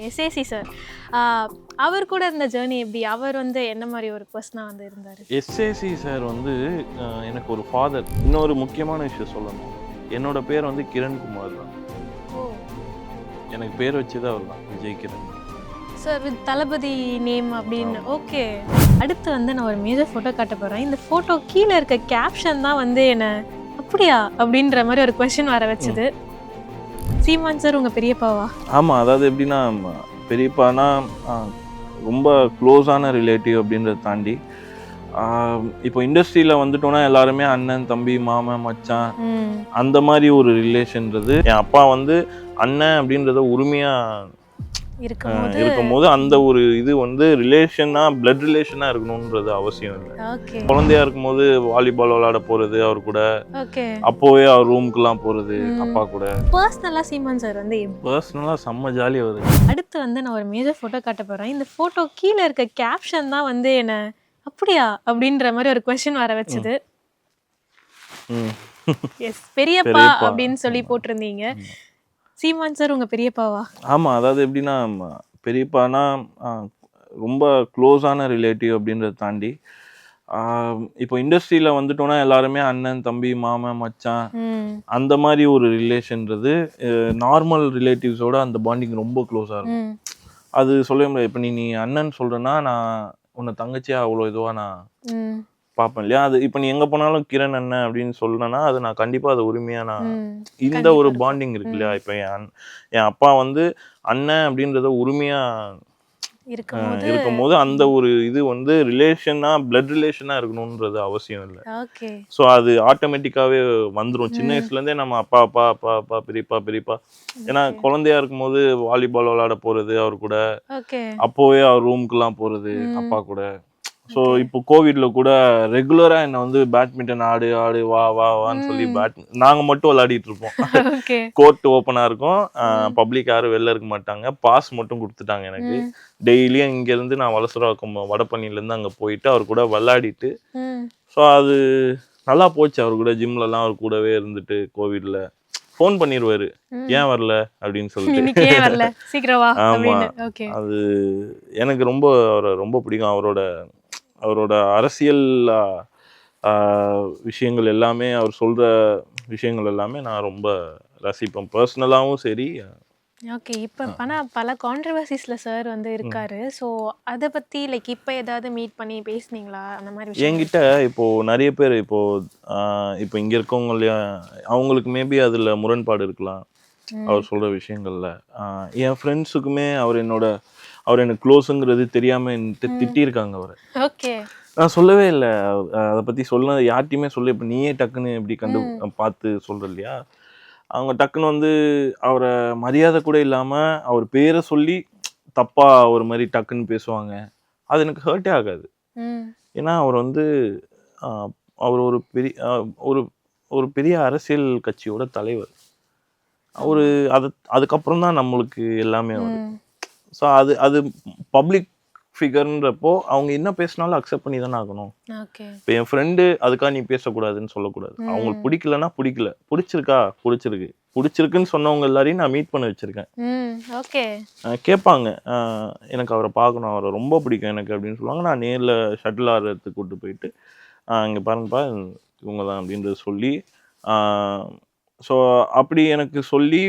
SAC sir. அவர் கூட இருந்த journey எப்படி? அவர் வந்து என்ன மாதிரி ஒரு பர்சனா வந்து இருந்தாரு? எஸ்ஏசி சார் வந்து எனக்கு ஒரு ஃபாதர். இன்னொரு முக்கியமான விஷயம் சொல்லணும். என்னோட பேர் வந்து கிரண்குமார் தான். ஓ எனக்கு பேர் வச்சது அவர் தான், Vijay Kiran. Sir with Thalapathy name அப்படின்னு. ஓகே. அடுத்து வந்து நான் ஒரு மேஜர் ஃபோட்டோ காட்ட போகிறேன். இந்த ஃபோட்டோ கீழே இருக்க கேப்ஷன் தான் வந்து என்ன அப்படியா அப்படின்ற மாதிரி ஒரு கொஸ்டின் வர வச்சுது. சீமான் சார் உங்கள் பெரியப்பாவா? ஆமாம், அதாவது எப்படின்னா பெரியப்பானா ரொம்ப க்ளோஸான ரிலேட்டிவ் அப்படின்றத தாண்டி இப்போ இண்டஸ்ட்ரியில் வந்துட்டோன்னா எல்லாருமே அண்ணன் தம்பி மாமன் மச்சான் அந்த மாதிரி ஒரு ரிலேஷன்றது. என் அப்பா வந்து அண்ணன் அப்படின்றத உரிமையாக இருக்கும்போது அந்த ஒரு இது வந்து ரிலேஷனா பிளட் ரிலேஷனா இருக்கணும்ன்றது அவசியம் இல்லை. குழந்தையா இருக்கும்போது வாலிபால் விளையாட போறது அவர் கூட, அப்போவே அவர் ரூமுக்குலாம் போறது அப்பா கூட. பர்சனலா சீமான் சார் வந்து பர்சனலா செம்ம ஜாலி அவரு. அடுத்து வந்து நான் ஒரு மேஜர் ஃபோட்டோ காட்ட போறேன். இந்த ஃபோட்டோ கீழே இருக்க கேப்ஷன் தான் வந்து என்ன அப்படியா அப்படின்ற மாதிரி ஒரு கொஸ்டின் வர வச்சுது. எஸ், பெரியப்பா அப்படின்னு சொல்லி போட்டிருந்தீங்க. சீமான் சார் உங்கள் பெரியப்பாவா? ஆமாம், அதாவது எப்படின்னா பெரியப்பானா ரொம்ப க்ளோஸான ரிலேட்டிவ் அப்படின்றத தாண்டி இப்போ இண்டஸ்ட்ரியில் வந்துட்டோன்னா எல்லாருமே அண்ணன் தம்பி மாமன் மச்சான் அந்த மாதிரி ஒரு ரிலேஷன்றது. நார்மல் ரிலேட்டிவ்ஸோட அந்த பாண்டிங் ரொம்ப க்ளோஸாக இருக்கும். அது சொல்லவே முடியாது. இப்போ நீ அண்ணன் சொல்கிறேன்னா நான் உன்னை தங்கச்சியாக அவ்வளோ இதுவாக நான் பார்ப்பேன் இல்லையா? அது இப்போ நீ எங்கே போனாலும் கிரண் அண்ணன் அப்படின்னு சொல்லணும்னா அது நான் கண்டிப்பாக அது உரிமையாக நான் இந்த ஒரு பாண்டிங் இருக்கு இல்லையா? இப்போ என் அப்பா வந்து அண்ணன் அப்படின்றத உரிமையாக இருக்கும்போது அந்த ஒரு இது வந்து ரிலேஷனா பிளட் ரிலேஷனா இருக்கணும்ன்றது அவசியம் இல்லை. ஸோ அது ஆட்டோமேட்டிக்காவே வந்துடும். சின்ன வயசுலேருந்தே நம்ம அப்பா அப்பா அப்பா அப்பா பெரியப்பா பெரியப்பா. ஏன்னா குழந்தையா இருக்கும்போது வாலிபால் விளையாட போறது அவர் கூட, அப்போவே அவர் ரூமுக்குலாம் போறது அப்பா கூட. ஸோ இப்போ கோவிட்ல கூட ரெகுலரா என்ன வந்து பேட்மிண்டன் ஆடு ஆடு வா வா வான்னு சொல்லி நாங்க மட்டும் விளையாடிட்டு இருப்போம். கோர்ட் ஓப்பனா இருக்கும், பப்ளிக் யாரும் வெளில இருக்க மாட்டாங்க. பாஸ் மட்டும் கொடுத்துட்டாங்க எனக்கு. டெய்லியும் இங்க இருந்து நான் வலசராக்கம் வடபழனில இருந்து அங்க போயிட்டு அவர் கூட விளையாடிட்டு, ஸோ அது நல்லா போச்சு. அவர் கூட ஜிம்ல எல்லாம் அவர் கூடவே இருந்துட்டு கோவிட்ல ஃபோன் பண்ணிடுவாரு, ஏன் வரல அப்படின்னு சொல்லிட்டு. ஆமா, அது எனக்கு ரொம்ப அவரை ரொம்ப பிடிக்கும். அவரோட அரசியல் விஷயங்கள் எல்லாமே, அவர் சொல்ற விஷயங்கள் எல்லாமே நான் ரொம்ப ரசிப்பேன், பர்சனலாகவும் சரி. ஓகே. இப்போ பல கான்ட்ரவர்சிஸில் சார் வந்து இருக்காரு. ஸோ அதை பற்றி லைக் இப்போ ஏதாவது மீட் பண்ணி பேசுனீங்களா அந்த மாதிரி விஷயம்? என்கிட்ட இப்போது நிறைய பேர் இப்போ இங்கே இருக்கவங்க இல்லையா, அவங்களுக்கு மேபி அதில் முரண்பாடு இருக்கலாம் அவர் சொல்கிற விஷயங்களில். என் ஃப்ரெண்ட்ஸுக்குமே அவர் எனக்கு க்ளோஸுங்கிறது தெரியாமல் திட்டியிருக்காங்க அவரை. ஓகே. நான் சொல்லவே இல்லை அதை பற்றி சொல்ல, யார்ட்டையுமே சொல்ல. இப்போ நீயே டக்குன்னு எப்படி பார்த்து சொல்கிற இல்லையா, அவங்க டக்குன்னு வந்து அவரை மரியாதை கூட இல்லாமல் அவர் பேரை சொல்லி தப்பாக ஒரு மாதிரி டக்குன்னு பேசுவாங்க. அது எனக்கு ஹர்ட்டே ஆகாது. ஏன்னா அவர் வந்து அவர் ஒரு பெரிய அரசியல் கட்சியோட தலைவர். அதுக்கப்புறம் தான் நம்மளுக்கு எல்லாமே வரும். ஸோ அது பப்ளிக் ஃபிகர்ன்றப்போ அவங்க என்ன பேசினாலும் அக்செப்ட் பண்ணி தானே ஆகணும். இப்போ என் ஃப்ரெண்டு அதுக்காக நீ பேசக்கூடாதுன்னு சொல்லக்கூடாது. அவங்களுக்கு பிடிக்கலன்னா பிடிக்கல, பிடிச்சிருக்குன்னு சொன்னவங்க எல்லாரையும் நான் மீட் பண்ண வச்சிருக்கேன். கேட்பாங்க, எனக்கு அவரை பார்க்கணும், அவரை ரொம்ப பிடிக்கும் எனக்கு அப்படின்னு சொல்லுவாங்க. நான் நேரில் ஷட்டில் ஆடுறதுக்கு கூப்பிட்டு போயிட்டு இங்கே பாருங்கப்பா இவங்க தான் அப்படின்றத சொல்லி, ஸோ அப்படி எனக்கு சொல்லி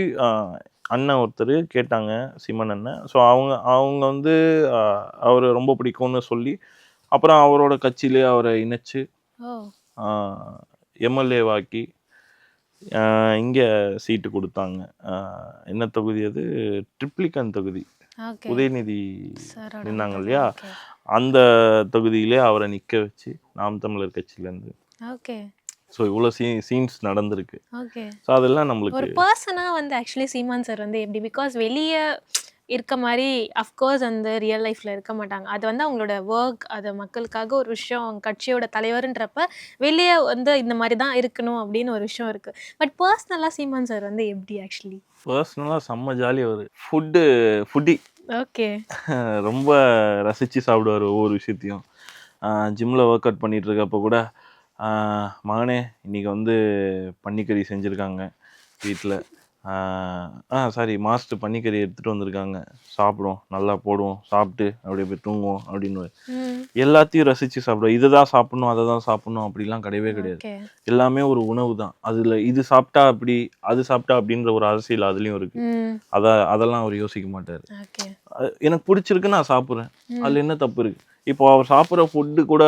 அண்ணன் ஒருத்தர் கேட்டாங்க, சீமான் அண்ணன். ஸோ அவங்க வந்து அவரை ரொம்ப பிடிக்கும்னு சொல்லி அப்புறம் அவரோட கட்சியிலே அவரை இணைச்சு எம்எல்ஏவாக்கி இங்கே சீட்டு கொடுத்தாங்க. என்ன தொகுதி அது? ட்ரிப்ளிகன் தொகுதி. உதயநிதி நின்னாங்க இல்லையா, அந்த தொகுதியிலே அவரை நிற்க வச்சு நாம் தமிழர் கட்சியிலேருந்து. ஸோ இவ்வளோ சீன்ஸ் நடந்திருக்கு. ஸோ அதெல்லாம் நம்மளுக்கு ஒரு பர்சனாக வந்து ஆக்சுவலி சீமான் சார் வந்து எப்படி, பிகாஸ் வெளியே இருக்க மாதிரி அஃப்கோர்ஸ் அந்த ரியல் லைஃப்பில் இருக்க மாட்டாங்க. அது வந்து அவங்களோட ஒர்க், அது மக்களுக்காக ஒரு விஷயம், அவங்க கட்சியோட தலைவர்ன்றப்ப வெளியே வந்து இந்த மாதிரி தான் இருக்கணும் அப்படின்னு ஒரு விஷயம் இருக்குது. பட் பர்சனலாக சீமான் சார் வந்து எப்படி? ஆக்சுவலி பர்சனலாக செம்ம ஜாலி. அவர் ஃபுட்டி. ஓகே. ரொம்ப ரசித்து சாப்பிடுவார் ஒவ்வொரு விஷயத்தையும். ஜிம்மில் ஒர்க் அவுட் பண்ணிகிட்டு இருக்கப்போ கூட, மகனே இன்னைக்கு வந்து பன்னிக்கறி செஞ்சுருக்காங்க வீட்டில், சாரி மாஸ்டர் பன்னிக்கறி எடுத்துகிட்டு வந்திருக்காங்க, சாப்பிடுவோம், நல்லா போடுவோம், சாப்பிட்டு அப்படியே போய் தூங்குவோம் அப்படின்னு ம். எல்லாத்தையும் ரசித்து சாப்பிடுவோம். இதை தான் சாப்பிடணும், அதை தான் சாப்பிடணும் அப்படிலாம் கிடையவே கிடையாது. ஓகே. எல்லாமே ஒரு உணவு தான். அதில் இது சாப்பிட்டா அப்படி, அது சாப்பிட்டா அப்படின்ற ஒரு அரசியல் அதுலேயும் இருக்குது. ம். அதெல்லாம் அவர் யோசிக்க மாட்டார். ஓகே. எனக்கு பிடிச்சிருக்கு, நான் சாப்பிட்றேன், ம். அதில் என்ன தப்பு இருக்குது? இப்போ அவர் சாப்பிட்ற ஃபுட்டு கூட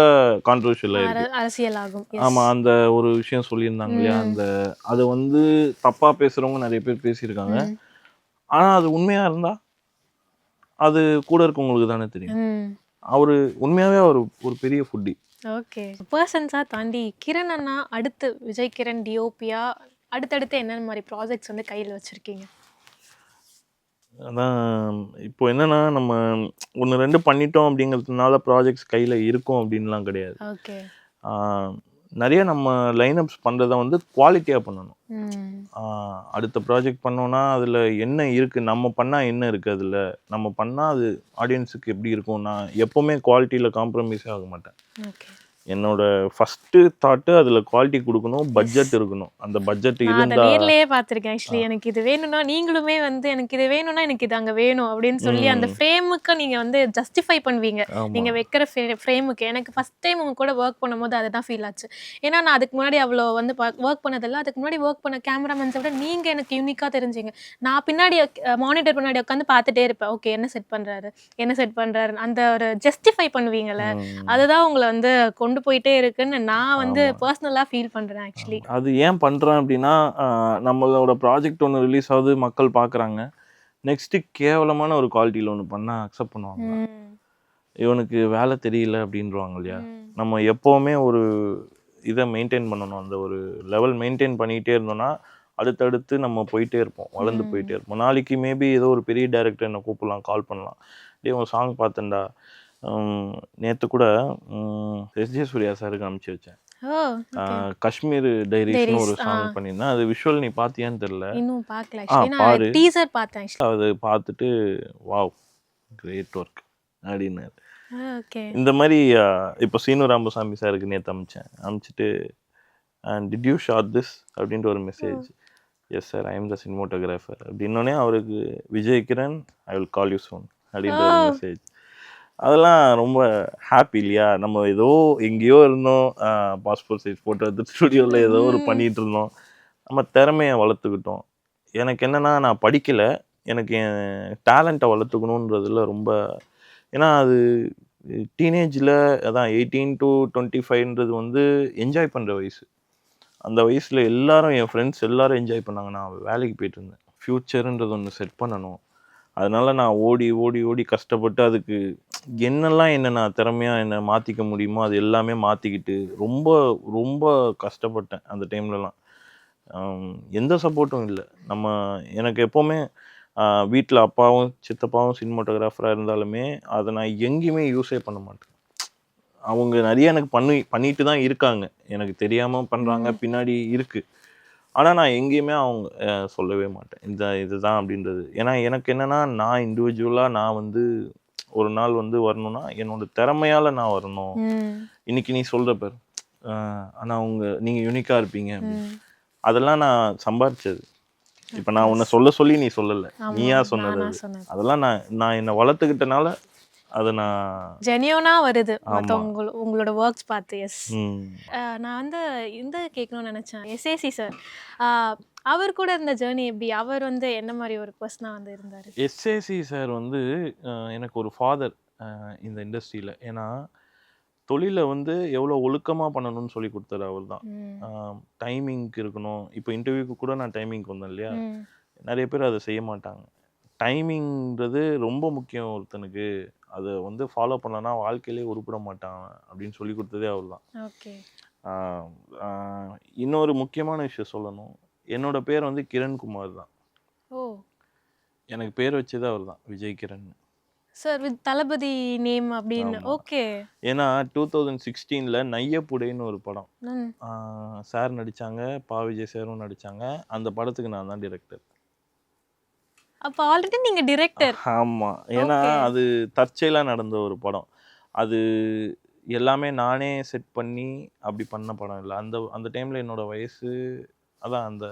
கான்ட்ரவர்ஷியலாக இருக்குது. அரசியல் ஆகும். ஆமாம், அந்த ஒரு விஷயம் சொல்லியிருந்தாங்க இல்லையா, அந்த அதை வந்து தப்பாக பேசுகிறவங்க நிறைய பேர் பேசியிருக்காங்க. ஆனால் அது உண்மையாக இருந்தால் அது கூட இருக்கவங்களுக்கு தானே தெரியும். அவர் உண்மையாகவே ஒரு பெரிய ஃபுட்டி. ஓகே. பர்சன்ஸாக தாண்டி கிரண் அண்ணா அடுத்து விஜய் கிரண் டிஓபியா அடுத்தடுத்து என்னென்ன மாதிரி ப்ராஜெக்ட்ஸ் வந்து கையில் வச்சுருக்கீங்க? அதான் இப்போ என்னன்னா, நம்ம 1, 2 பண்ணிட்டோம் அப்படிங்கிறதுனால ப்ராஜெக்ட்ஸ் கையில் இருக்கும் அப்படின்லாம் கிடையாது. ஓகே. நிறைய நம்ம லைனப்ஸ் பண்ணுறத வந்து குவாலிட்டியாக பண்ணணும். அடுத்த ப்ராஜெக்ட் பண்ணோன்னா அதில் என்ன இருக்குது, நம்ம பண்ணால் என்ன இருக்குது, அதில் நம்ம பண்ணால் அது ஆடியன்ஸுக்கு எப்படி இருக்கும். நான் எப்போவுமே குவாலிட்டியில் காம்ப்ரமைஸே ஆக மாட்டேன். ஓகே. என்னோட ஃபஸ்ட்டு தாட்டு அதில் குவாலிட்டி கொடுக்கணும், பட்ஜெட் இருக்கணும். அந்த பட்ஜெட் நான் அதை இருந்தால் நேர்லயே பார்த்துருக்கேன். ஆக்சுவலி எனக்கு இது வேணும்னா நீங்களுமே வந்து எனக்கு இது வேணும்னா எனக்கு இது அங்கே வேணும் அப்படின்னு சொல்லி அந்த ஃப்ரேமுக்கு நீங்கள் வந்து ஜஸ்டிஃபை பண்ணுவீங்க. நீங்கள் வைக்கிற ஃப்ரேமுக்கு. எனக்கு ஃபஸ்ட் டைம் உங்க கூட ஒர்க் பண்ணும்போது அதுதான் ஃபீல் ஆச்சு. ஏன்னா நான் அதுக்கு முன்னாடி அவ்வளோ வந்து ஒர்க் பண்ணதில்லை. அதுக்கு முன்னாடி ஒர்க் பண்ண கேமராமேன்ஸை விட நீங்கள் எனக்கு யூனிக்காக தெரிஞ்சிங்க. நான் பின்னாடி மானிட்டர் பின்னாடி உட்காந்து பார்த்துட்டே இருப்பேன். ஓகே, என்ன செட் பண்ணுறாரு அந்த ஒரு ஜஸ்டிஃபை பண்ணுவீங்கள்ல, அதுதான் உங்களை வந்து கொண்டு போயிட்டே இருக்குன்னு நான் வந்து பர்சனலா ஃபீல் பண்றேன். ஆக்சுவலி அது ஏன் பண்றேன் அப்படின்னா, நம்மளோட ப்ராஜெக்ட் ஒன்று ரிலீஸ் ஆகுது, மக்கள் பார்க்குறாங்க. நெக்ஸ்ட்டு கேவலமான ஒரு குவாலிட்டியில் ஒன்று பண்ணால் அக்செப்ட் பண்ணுவாங்க. இவனுக்கு வேலை தெரியல அப்படின்றவாங்க இல்லையா. நம்ம எப்போவுமே ஒரு இதை மெயின்டைன் பண்ணணும். அந்த ஒரு லெவல் மெயின்டைன் பண்ணிகிட்டே இருந்தோம்னா அடுத்தடுத்து நம்ம போயிட்டே இருப்போம், வளர்ந்து போயிட்டே இருப்போம். நாளைக்கு மேபி ஏதோ ஒரு பெரிய டைரக்டர் என்னை கூப்பிடலாம், கால் பண்ணலாம். உன் சாங் பார்த்தேன்டா, நேற்று கூட எஸ்ஜே சூர்யா சாருக்கு அனுப்பிச்சி வச்சேன். காஷ்மீர் டைரிஸ்னு ஒரு சாங் பண்ணியிருந்தேன். அது விஷுவல் நீ பார்த்தியான்னு தெரியல. இன்னும் பார்க்கல. பாரு, டீசர் பார்த்தேன். அது பார்த்துட்டு வாவ் கிரேட் ஒர்க் அப்படின்னாரு. ஓகே. இந்த மாதிரி இப்போ சீனு ராமசாமி சாருக்கு நேற்று அனுப்பிச்சிட்டு டிட் யூ ஷாட் திஸ் அப்படின்ற ஒரு message. Yes sir, I am the cinematographer அப்படின்னோடனே அவருக்கு Vijay Kiran I will call you soon அப்படின்ற ஒரு மெசேஜ். அதெல்லாம் ரொம்ப ஹாப்பி இல்லையா. நம்ம ஏதோ எங்கேயோ இருந்தோம், பாஸ்போர்ட் சைஸ் ஃபோட்டோ எடுத்து ஸ்டுடியோவில் ஏதோ ஒரு பண்ணிகிட்டு இருந்தோம், நம்ம திறமையை வளர்த்துக்கிட்டோம். எனக்கு என்னென்னா, நான் படிக்கலை, எனக்கு என் டேலண்ட்டை வளர்த்துக்கணுன்றதுல ரொம்ப, ஏன்னா அது டீனேஜில் அதான் 18 to 25ன்றது வந்து என்ஜாய் பண்ணுற வயசு. அந்த வயசில் எல்லாரும், என் ஃப்ரெண்ட்ஸ் எல்லாரும் என்ஜாய் பண்ணாங்க. நான் வேலைக்கு போயிட்டு இருந்தேன். ஃப்யூச்சருன்றது ஒன்று செட் பண்ணணும். அதனால நான் ஓடி ஓடி ஓடி கஷ்டப்பட்டு அதுக்கு என்ன நான் திறமையாக என்ன மாற்றிக்க முடியுமோ அது எல்லாமே மாற்றிக்கிட்டு ரொம்ப ரொம்ப கஷ்டப்பட்டேன் அந்த டைம்லலாம். எந்த சப்போர்ட்டும் இல்லை. எனக்கு எப்போவுமே வீட்டில் அப்பாவும் சித்தப்பாவும் சினிமோட்டோகிராஃபராக இருந்தாலுமே அதை நான் எங்கேயுமே யூஸே பண்ண மாட்டேன். அவங்க நிறைய எனக்கு பண்ணிட்டு தான் இருக்காங்க, எனக்கு தெரியாமல் பண்ணுறாங்க, பின்னாடி இருக்குது. ஆனால் நான் எங்கேயுமே அவங்க சொல்லவே மாட்டேன் இதுதான் அப்படின்றது. ஏன்னா எனக்கு என்னென்னா, நான் இண்டிவிஜுவலாக நான் வந்து ஒரு நாள் வந்து வரணும்னா என்னோட திறமையால் நான் வரணும். இன்னைக்கு நீ சொல்கிற பேர் ஆனால் நீங்கள் யூனிக்காக இருப்பீங்க அப்படின்னு, அதெல்லாம் நான் சம்பாரிச்சது. இப்போ நான் உன்னை சொல்லி நீ சொல்லலை, நீயா சொன்னது. அதெல்லாம் நான் என்னை வளர்த்துக்கிட்டனால அதை நான் ஜெனியூனா வருது உங்களோட ஒர்க்ஸ் பார்த்து. எஸ், நான் வந்து இந்த கேட்கணும்னு நினச்சேன். எஸ்ஏசி சார், அவர் கூட இருந்த ஜேர்னி எப்படி? அவர் வந்து என்ன மாதிரி ஒரு பர்சனாக வந்து இருந்தார்? எஸ்ஏசி சார் வந்து எனக்கு ஒரு ஃபாதர் இந்த இண்டஸ்ட்ரியில். ஏன்னா தொழிலை வந்து எவ்வளோ ஒழுக்கமாக பண்ணணும்னு சொல்லி கொடுத்தாரு அவர் தான். டைமிங்க்கு இருக்கணும். இப்போ இன்டர்வியூக்கு கூட நான் டைமிங்க்கு வந்தேன் இல்லையா, நிறைய பேர் அதை செய்ய மாட்டாங்க. டைமிங்கிறது ரொம்ப முக்கியம் ஒருத்தனுக்கு, அதை வந்து ஃபாலோ பண்ணலன்னா வாழ்க்கையிலே உருப்பிட மாட்டான் அப்படின்னு சொல்லி கொடுத்ததே அவர் தான். ஓகே. இன்னொரு முக்கியமான விஷயம் சொல்லணும், என்னோட பேர் வந்து கிரண்குமார் தான். ஓ, எனக்கு பேர் வச்சதே அவர் தான், Vijay Kiran sir with Thalapathy name அப்படின்னு. ஓகே. ஏன்னா 2016ல் நையப்புடைன்னு ஒரு படம் சார் நடித்தாங்க, பா விஜய் சாரும் நடித்தாங்க. அந்த படத்துக்கு நான் தான் டிரெக்டர். அப்போ ஆல்ரெடி நீங்க டைரக்டர்? ஆமா, ஏன்னா அது தற்செயலா நடந்த ஒரு படம். அது எல்லாமே நானே செட் பண்ணி அப்படி பண்ண படம் இல்லை. அந்த டைம்ல என்னோட வயசு அதான் அந்த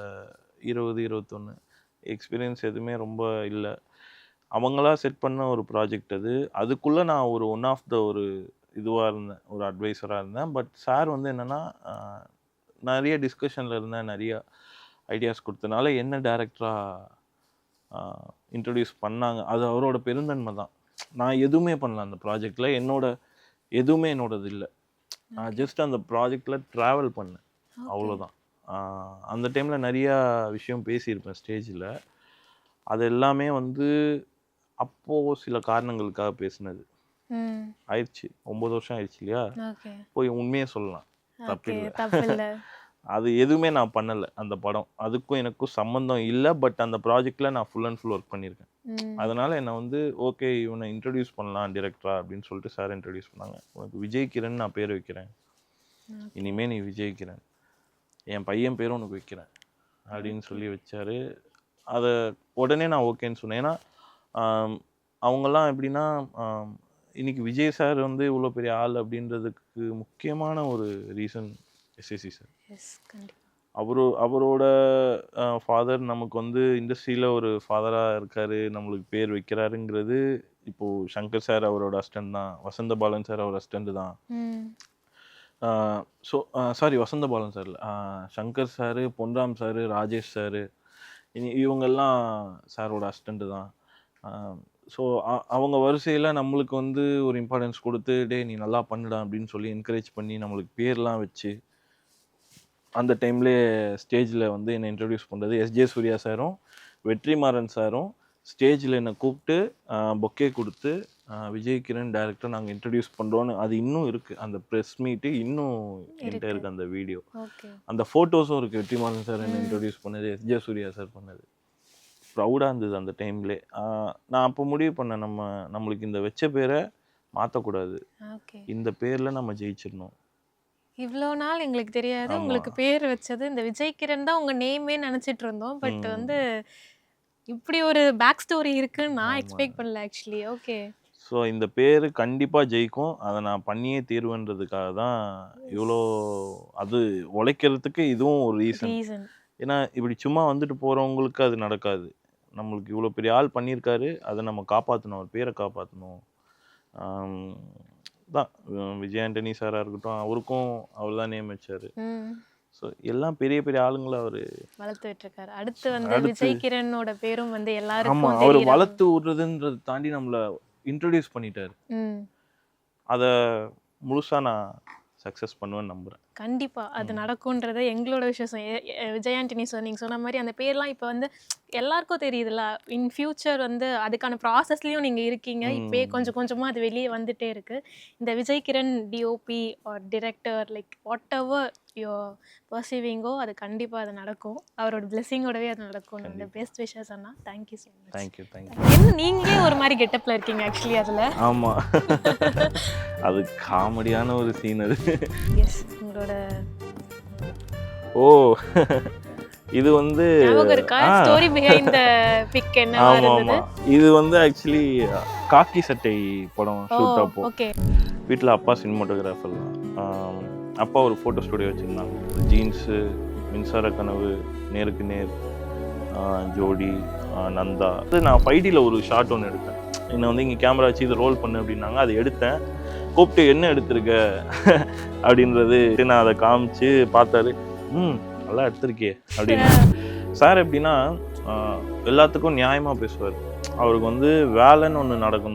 20, 21. எக்ஸ்பீரியன்ஸ் எதுவுமே ரொம்ப இல்லை. அவங்களா செட் பண்ண ஒரு ப்ராஜெக்ட் அது. அதுக்குள்ளே நான் ஒரு ஒன் ஆஃப் த ஒரு இதுவாக இருந்தேன், ஒரு அட்வைஸராக இருந்தேன். பட் சார் வந்து என்னென்னா நிறைய டிஸ்கஷனில் இருந்தேன், நிறைய ஐடியாஸ் கொடுத்தனால என்ன டேரக்டராக இன்ட்ரடியூஸ் பண்ணாங்க. அது அவரோட பெருந்தன்மை தான். நான் எதுவுமே பண்ணல அந்த ப்ராஜெக்டில். எதுவுமே என்னோடது இல்லை. நான் ஜஸ்ட் அந்த ப்ராஜெக்டில் ட்ராவல் பண்ணேன், அவ்வளோதான். அந்த டைமில் நிறையா விஷயம் பேசியிருப்பேன் ஸ்டேஜில். அது எல்லாமே வந்து அப்போது சில காரணங்களுக்காக பேசினது. ஆயிடுச்சு, 9 வருஷம் ஆயிடுச்சு இல்லையா? போய் உண்மையே சொல்லலாம், தப்பில்லை. அது எதுவுமே நான் பண்ணலை அந்த படம். அதுக்கும் எனக்கும் சம்மந்தம் இல்லை. பட் அந்த ப்ராஜெக்டில் நான் ஃபுல் அண்ட் ஃபுல் ஒர்க் பண்ணியிருக்கேன். அதனால் என்னை வந்து ஓகே இவனை இன்ட்ரடியூஸ் பண்ணலாம் டிரெக்டரா அப்படின்னு சொல்லிட்டு சார் இன்ட்ரடியூஸ் பண்ணாங்க. உனக்கு விஜய் கிரண் நான் பேர் வைக்கிறேன், இனிமேல் நீ விஜய் கிரண், என் பையன் பேரும் உனக்கு வைக்கிறேன் அப்படின்னு சொல்லி வச்சார். அதை உடனே நான் ஓகேன்னு சொன்னேன். ஏன்னா அவங்கெல்லாம் எப்படின்னா இன்னைக்கு விஜய் சார் வந்து இவ்வளோ பெரிய ஆள் அப்படின்றதுக்கு முக்கியமான ஒரு ரீசன் எஸ்ஏசி சார். அவரோட ஃபாதர் நமக்கு வந்து இண்டஸ்ட்ரியில் ஒரு ஃபாதராக இருக்கார், நம்மளுக்கு பேர் வைக்கிறாருங்கிறது. இப்போது சங்கர் சார் அவரோட அசிஸ்டன்ட் தான், வசந்த பாலன் சார் அவர் அசிஸ்டண்ட் தான். ஸோ சாரி, வசந்த பாலன் சார் இல்லை, Shankar sir, Ponram sir, Rajesh sir, இவங்கெல்லாம் சாரோட அசிஸ்டண்ட்டு தான். ஸோ அவங்க வரிசையில் நம்மளுக்கு வந்து ஒரு இம்பார்ட்டன்ஸ் கொடுத்து டே நீ நல்லா பண்ணுடா அப்படின்னு சொல்லி என்கரேஜ் பண்ணி நம்மளுக்கு பேர்லாம் வச்சு அந்த டைம்லேயே ஸ்டேஜில் வந்து என்னை இன்ட்ரடியூஸ் பண்ணுறது எஸ்ஜே சூர்யா சாரும் வெற்றிமாறன் சாரும் ஸ்டேஜில் என்னை கூப்பிட்டு பொக்கே கொடுத்து விஜய் கிரண் டைரக்டர் நாங்கள் இன்ட்ரடியூஸ் பண்ணுறோன்னு. அது இன்னும் இருக்குது, அந்த ப்ரெஸ் மீட்டு இன்னும் என்கிட்ட இருக்குது அந்த வீடியோ, அந்த ஃபோட்டோஸும் இருக்குது. வெற்றிமாறன் சார் என்னை இன்ட்ரடியூஸ் பண்ணது, எஸ்ஜே சூர்யா சார் பண்ணது. ப்ரௌடாக இருந்தது அந்த டைம்லே. நான் அப்போ முடிவு பண்ணேன், நம்மளுக்கு இந்த வச்ச பேரை மாற்றக்கூடாது, இந்த பேரில் நம்ம ஜெயிச்சிடணும். இவ்வளோ நாள் எங்களுக்கு தெரியாது உங்களுக்கு பேர் வச்சது இந்த விஜய் கிரண் தான் உங்கள் நேமே நினச்சிட்டு இருந்தோம். பட் வந்து இப்படி ஒரு பேக் ஸ்டோரி இருக்குன்னு நான் எக்ஸ்பெக்ட் பண்ணல ஆக்சுவலி. ஓகே, ஸோ இந்த பேர் கண்டிப்பாக ஜெயிக்கும், அதை நான் பண்ணியே தீர்வுன்றதுக்காக தான் இவ்வளோ அது உழைக்கிறதுக்கு இதுவும் ஒரு ரீசன். ஏன்னா இப்படி சும்மா வந்துட்டு போகிறவங்களுக்கு அது நடக்காது. நம்மளுக்கு இவ்வளோ பெரிய ஆள் பண்ணியிருக்காரு, அதை நம்ம காப்பாற்றணும், அவர் பேரை காப்பாற்றணும் தான். விஜய் ஆண்டனி சாராக இருக்கட்டும், அவருக்கும் அவர் தான் நேம் வச்சார். ஸோ எல்லாம் பெரிய பெரிய ஆளுங்களை அவர் வளர்த்து விட்டுருக்காரு. அடுத்து வந்து விஜய் கிரனோட பேரும் வந்து எல்லாருக்கும் ஆமாம், அவர் வளர்த்து விடுறதுன்றது தாண்டி நம்மளை இன்ட்ரடியூஸ் பண்ணிட்டார். அதை முழுசாக நான் சக்ஸஸ் பண்ணுவேன்னு நம்புகிறேன். கண்டிப்பாக அது நடக்கும்ன்றது எங்களோட விசுவாசம். விஜய் ஆண்டனி சார் நீங்கள் சொன்ன மாதிரி அந்த பேர்லாம் இப்போ வந்து எல்லாருக்கும் தெரியுதுல்ல. இன் ஃபியூச்சர் வந்து அதுக்கான ப்ராசஸ்லேயும் நீங்கள் இருக்கீங்க. இப்போயே கொஞ்சம் கொஞ்சமாக அது வெளியே வந்துட்டே இருக்குது. இந்த Vijay Kiran DOP or director like whatever you பர்சீவிங்கோ அது கண்டிப்பாக அது நடக்கும். அவரோட பிளெஸிங்கோடவே அது நடக்கும். இந்த பெஸ்ட் விஷஸ் அண்ணா. Thank you so much. தேங்க்யூ. என்ன நீங்களே ஒரு மாதிரி கெட்டப்பில் இருக்கீங்க ஆக்சுவலி அதில். ஆமாம், அது காமெடியான ஒரு சீன் அது. எஸ், உங்களோட இது வந்து ஸ்டோரி பிஹைண்ட் தி பிக் என்னவா இருந்தது? இது வந்து ஆக்சுவலி காக்கி சட்டை படம் ஷூட் அப்போ ஓகே, வீட்டில் அப்பா சினிமாட்டோகிராஃபர் தான். அப்பா ஒரு ஃபோட்டோ ஸ்டுடியோ வச்சுருந்தாங்க. ஜீன்ஸு, மின்சார கனவு, நேருக்கு நேர், ஜோடி, நந்தா. அது நான் 5Dயில் ஒரு ஷார்ட் ஒன்று எடுத்தேன். என்னை வந்து இங்கே கேமரா வச்சு இதை ரோல் பண்ணு அப்படின்னாங்க. அதை எடுத்தேன். கூப்பிட்டு என்ன எடுத்திருக்க அப்படின்றது நான் அதை காமிச்சு பார்த்தாரு. நல்லா எடுத்திருக்கே அப்படின்னு. சார் எப்படின்னா எல்லாத்துக்கும் நியாயமாக பேசுவார். அவருக்கு வந்து வேலைன்னு ஒன்று நடக்கணும்.